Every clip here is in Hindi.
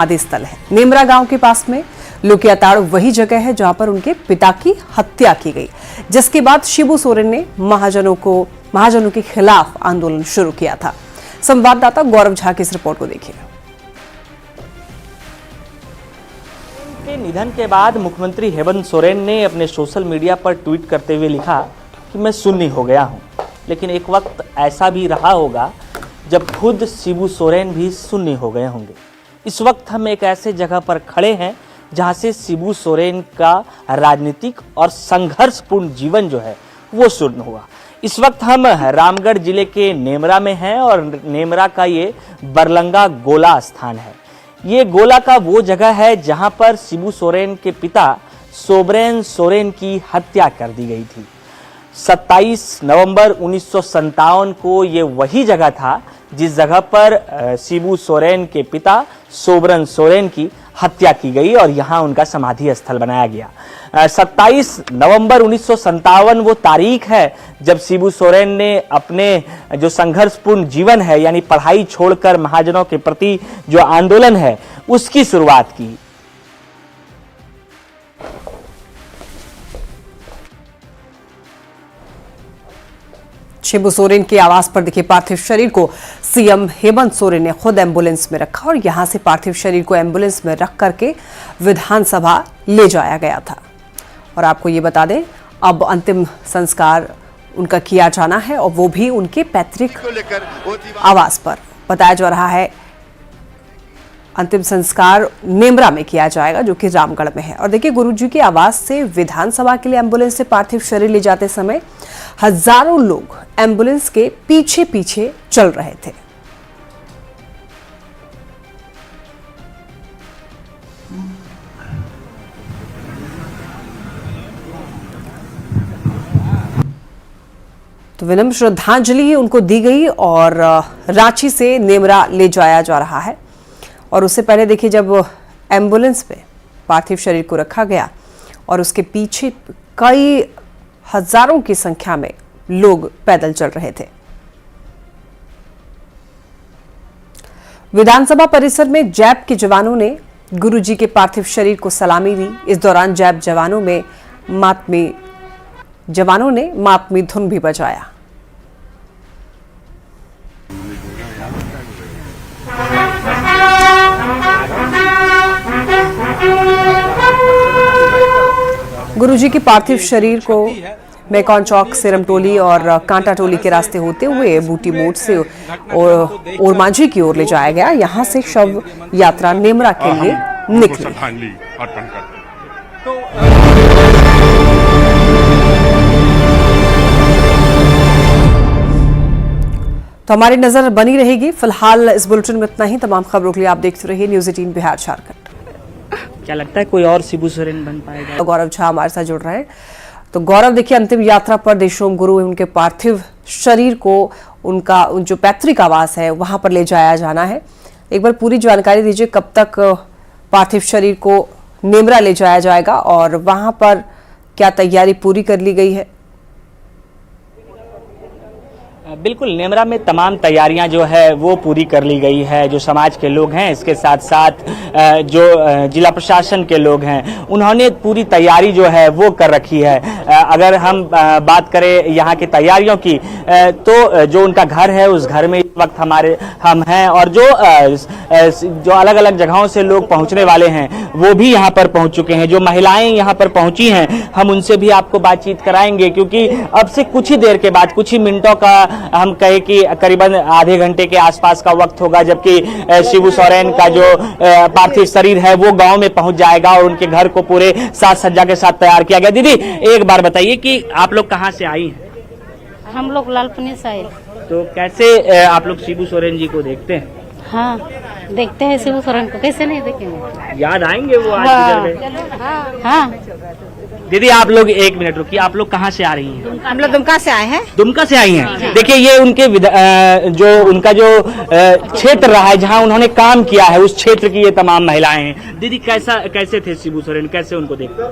आदि स्थल है। नेमरा गांव के पास में लुकियाताड़ वही जगह है जहां पर उनके पिता की हत्या की गई, जिसके बाद शिबू सोरेन ने महाजनों के खिलाफ आंदोलन शुरू किया था। संवाददाता गौरव झा की इस रिपोर्ट को देखिए। के निधन के बाद मुख्यमंत्री हेमंत सोरेन ने अपने सोशल मीडिया पर ट्वीट करते हुए लिखा कि मैं सुन्नी हो गया हूं, लेकिन एक वक्त ऐसा भी रहा होगा जब खुद शिबू सोरेन भी सुन्नी हो गए होंगे। इस वक्त हम एक ऐसे जगह पर खड़े हैं जहां से शिबू सोरेन का राजनीतिक और संघर्षपूर्ण जीवन जो है वो शुरू हुआ। इस वक्त हम रामगढ़ जिले के नेमरा में हैं और नेमरा का ये बरलंगा गोला स्थान है। ये गोला का वो जगह है जहां पर शिबू सोरेन के पिता सोबरन सोरेन की हत्या कर दी गई थी। 27 नवंबर 1957 को ये वही जगह था जिस जगह पर शिबू सोरेन के पिता सोबरन सोरेन की हत्या की गई और यहां उनका समाधि स्थल बनाया गया। 27 नवंबर 1957 वो तारीख है जब शिबू सोरेन ने अपने जो संघर्षपूर्ण जीवन है यानी पढ़ाई छोड़कर महाजनों के प्रति जो आंदोलन है उसकी शुरुआत की। शिबू सोरेन के आवास पर दिखे पार्थिव शरीर को सीएम हेमंत सोरेन ने खुद एम्बुलेंस में रखा और यहां से पार्थिव शरीर को एम्बुलेंस में रख करके विधानसभा ले जाया गया था। और आपको ये बता दें, अब अंतिम संस्कार उनका किया जाना है और वो भी उनके पैतृक आवास पर। बताया जा रहा है अंतिम संस्कार नेमरा में किया जाएगा जो कि रामगढ़ में है। और देखिए, गुरुजी के आवास से विधानसभा के लिए एम्बुलेंस से पार्थिव शरीर ले जाते समय हजारों लोग एम्बुलेंस के पीछे पीछे चल रहे थे। तो विनम्र श्रद्धांजलि उनको दी गई और रांची से नेमरा ले जाया जा रहा है। और उससे पहले देखिए, जब एम्बुलेंस पे पार्थिव शरीर को रखा गया और उसके पीछे कई हजारों की संख्या में लोग पैदल चल रहे थे। विधानसभा परिसर में जैप के जवानों ने गुरुजी के पार्थिव शरीर को सलामी दी। इस दौरान जैप जवानों ने मातमी धुन भी बजाया। गुरुजी के पार्थिव शरीर को मेकॉन चौक, सिरम टोली और कांटा टोली के रास्ते होते हुए बूटी मोड़ से ओरमांझी की ओर ले जाया गया। यहां से शव यात्रा नेमरा के लिए निकली। तो हमारी नजर बनी रहेगी। फिलहाल इस बुलेटिन में इतना ही। तमाम खबरों के लिए आप देखते रहिए न्यूज़ 18 बिहार झारखंड। क्या लगता है कोई और शिबू सोरेन बन पाएगा? तो गौरव झा हमारे साथ जुड़ रहे हैं। तो गौरव, देखिए, अंतिम यात्रा पर देशोम गुरु उनके पार्थिव शरीर को उनका जो पैतृक आवास है वहां पर ले जाया जाना है। एक बार पूरी जानकारी दीजिए, कब तक पार्थिव शरीर को नेमरा ले जाया जाएगा और वहां पर क्या तैयारी पूरी कर ली गई है? बिल्कुल, नेमरा में तमाम तैयारियां जो है वो पूरी कर ली गई है। जो समाज के लोग हैं, इसके साथ साथ जो जिला प्रशासन के लोग हैं, उन्होंने पूरी तैयारी जो है वो कर रखी है। अगर हम बात करें यहाँ की तैयारियों की, तो जो उनका घर है उस घर में इस वक्त हम हैं और जो अलग अलग जगहों से लोग पहुँचने वाले हैं वो भी यहाँ पर पहुँच चुके हैं। जो महिलाएं यहाँ पर पहुँची हैं, हम उनसे भी आपको बातचीत कराएंगे, क्योंकि अब से कुछ ही देर के बाद, कुछ ही मिनटों का हम कहे कि करीबन आधे घंटे के आसपास का वक्त होगा, जबकि शिबू सोरेन का जो पार्थिव शरीर है वो गांव में पहुंच जाएगा और उनके घर को पूरे साज सज्जा के साथ तैयार किया गया। दीदी, एक बार बताइए कि आप लोग कहां से आई हैं? हम लोग लालपनी से आए। तो कैसे आप लोग शिबू सोरेन जी को देखते हैं? हाँ, देखते हैं शिबू सोरेन को, कैसे नहीं देखेंगे? याद आएंगे वो आज गुजर गए। हाँ। दीदी, आप लोग एक मिनट रुकिए। आप लोग कहाँ से आ रही हैं? हम लोग दुमका से आए हैं। दुमका से आई हैं। देखिए, ये उनके उनका जो क्षेत्र रहा है जहाँ उन्होंने काम किया है, उस क्षेत्र की ये तमाम महिलाएं हैं। दीदी, कैसे थे शिबू सोरेन, कैसे उनको देखते?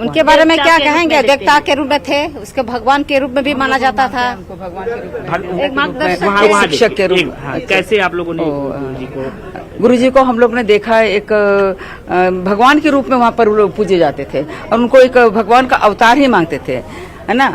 उनके बारे में क्या कहेंगे? देवता के रूप में थे, उसके भगवान के रूप में भी माना जाता था। एक मार्गदर्शक, शिक्षक के रूप। कैसे आप लोगों ने जी को गुरुजी को हम लोग ने देखा एक भगवान के रूप में वहाँ पर वो लोग पूजे जाते थे और उनको एक भगवान का अवतार ही मांगते थे, है ना,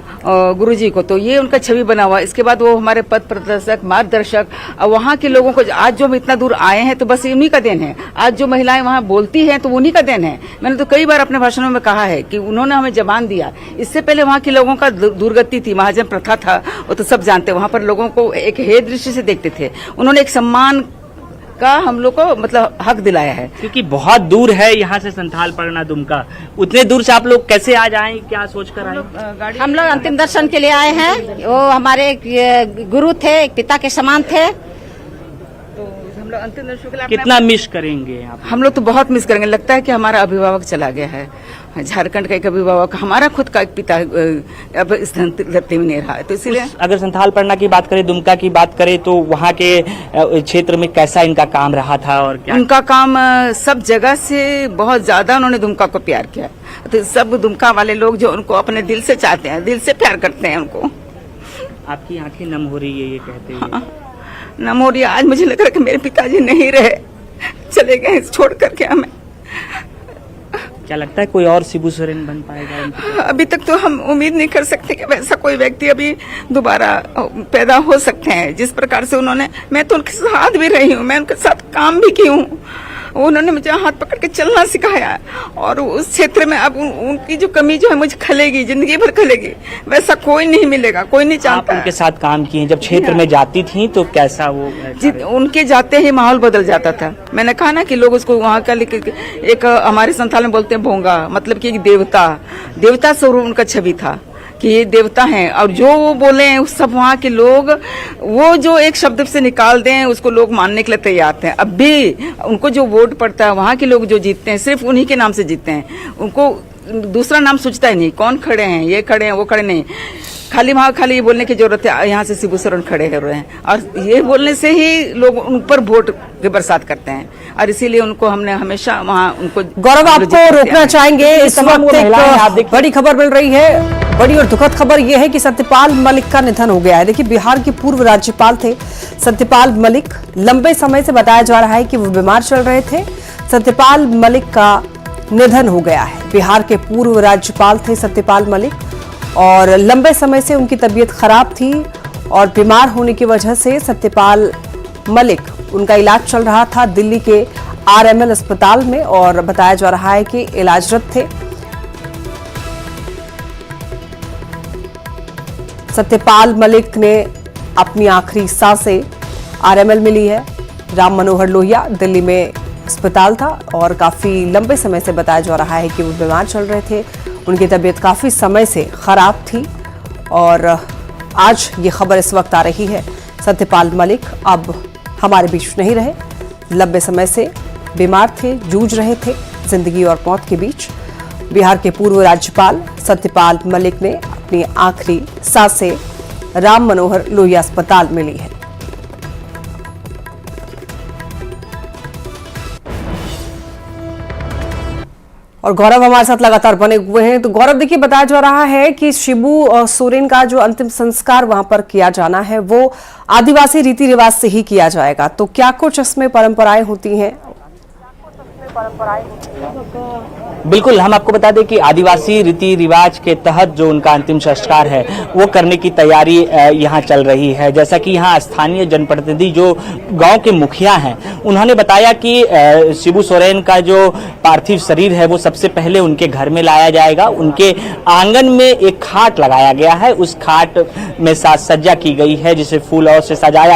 गुरुजी को। तो ये उनका छवि बना हुआ। इसके बाद वो हमारे पथ प्रदर्शक, मार्गदर्शक, और वहाँ के लोगों को आज जो हम इतना दूर आए हैं तो बस उन्हीं का देन है। आज जो महिलाएं वहाँ बोलती हैं तो उन्हीं का देन है। मैंने तो कई बार अपने भाषणों में कहा है कि उन्होंने हमें जबान दिया। इससे पहले वहाँ के लोगों का दुर्गति थी, महाजन प्रथा था, वो तो सब जानते हैं। वहाँ पर लोगों को एक हे दृष्टि से देखते थे। उन्होंने एक सम्मान का हम लोग को मतलब हक दिलाया है। क्योंकि बहुत दूर है यहाँ से संथाल परगना दुमका, उतने दूर से आप लोग कैसे आज आए, क्या सोच कर आए? हम लोग अंतिम दर्शन के लिए आए हैं। वो हमारे गुरु थे, एक पिता के समान थे। तो हम लोग अंतिम दर्शन के लिए कितना मिस करेंगे आप? हम लोग तो बहुत मिस करेंगे। लगता है कि हमारा अभिभावक चला गया है, झारखंड का एक अभिभावक, हमारा खुद का एक पिता अब इस धरती में नहीं रहा है। तो इसीलिए अगर संथाल परगना की बात करें, दुमका की बात करें, तो वहाँ के क्षेत्र में कैसा इनका काम रहा था और क्या? उनका काम सब जगह से बहुत ज्यादा उन्होंने दुमका को प्यार किया। तो सब दुमका वाले लोग जो उनको अपने दिल से चाहते हैं, दिल से प्यार करते हैं उनको। आपकी आंखें नम हो रही है ये कहते हुए। हाँ, नम हो रही है। आज मुझे लग रहा है कि मेरे पिताजी नहीं रहे, चले गए छोड़ करके हमें। क्या लगता है कोई और शिबू सोरेन बन पाएगा? अभी तक तो हम उम्मीद नहीं कर सकते कि वैसा कोई व्यक्ति अभी दोबारा पैदा हो सकते हैं। जिस प्रकार से उन्होंने, मैं तो उनके साथ भी रही हूँ, मैं उनके साथ काम भी की हूँ। उन्होंने मुझे हाथ पकड़ के चलना सिखाया और उस क्षेत्र में अब उनकी जो कमी जो है मुझे खलेगी, जिंदगी भर खलेगी। वैसा कोई नहीं मिलेगा, कोई नहीं चाहता। आप उनके साथ काम किए, जब क्षेत्र में जाती थी तो कैसा वो? उनके जाते ही माहौल बदल जाता था। मैंने कहा ना कि लोग उसको वहाँ का एक हमारे संथाल में बोलते हैं भोंगा, मतलब कि एक देवता स्वरूप उनका छवि था कि ये देवता हैं। और जो वो बोले सब वहाँ के लोग, वो जो एक शब्द से निकाल दें उसको लोग मानने के लिए तैयार थे। अब भी उनको जो वोट पड़ता है, वहाँ के लोग जो जीतते हैं सिर्फ उन्हीं के नाम से जीतते हैं। उनको दूसरा नाम सोचता ही नहीं, कौन खड़े हैं, ये खड़े हैं, वो खड़े नहीं। खाली वहाँ खाली ये बोलने की जरूरत है, यहाँ से शिबू सोरेन खड़े हो रहे हैं, और ये बोलने से ही लोग उन पर वोट की बरसात करते हैं। और इसीलिए उनको हमने हमेशा वहाँ उनको। गौरव, आपको रोकना चाहेंगे, इस वक्त एक बड़ी खबर मिल रही है। बड़ी और दुखद खबर यह है कि सत्यपाल मलिक का निधन हो गया है। देखिए, बिहार के पूर्व राज्यपाल थे सत्यपाल मलिक। लंबे समय से बताया जा रहा है कि वो बीमार चल रहे थे। सत्यपाल मलिक का निधन हो गया है। बिहार के पूर्व राज्यपाल थे सत्यपाल मलिक और लंबे समय से उनकी तबीयत खराब थी और बीमार होने की वजह से सत्यपाल मलिक, उनका इलाज चल रहा था दिल्ली के RML अस्पताल में और बताया जा रहा है कि इलाजरत थे। सत्यपाल मलिक ने अपनी आखिरी सांसें RML में ली है। राम मनोहर लोहिया दिल्ली में अस्पताल था और काफी लंबे समय से बताया जा रहा है कि वो बीमार चल रहे थे। उनकी तबीयत काफी समय से खराब थी और आज ये खबर इस वक्त आ रही है। सत्यपाल मलिक अब हमारे बीच नहीं रहे। लंबे समय से बीमार थे, जूझ रहे थे जिंदगी और मौत के बीच। बिहार के पूर्व राज्यपाल सत्यपाल मलिक ने अपनी आखिरी सांसें राम मनोहर लोहिया अस्पताल में ली है। और गौरव हमारे साथ लगातार बने हुए हैं। तो गौरव, देखिए, बताया जा रहा है कि शिबू सोरेन का जो अंतिम संस्कार वहां पर किया जाना है वो आदिवासी रीति रिवाज से ही किया जाएगा। तो क्या कुछ इसमें परंपराएं होती हैं? बिल्कुल, हम आपको बता दें कि आदिवासी रीति रिवाज के तहत जो उनका अंतिम संस्कार है वो करने की तैयारी यहाँ चल रही है। जैसा कि यहाँ स्थानीय जनप्रतिनिधि जो गांव के मुखिया हैं, उन्होंने बताया कि शिबू सोरेन का जो पार्थिव शरीर है वो सबसे पहले उनके घर में लाया जाएगा। उनके आंगन में एक खाट लगाया गया है, उस खाट में साज सज्जा की गई है जिसे फूल और से सजाया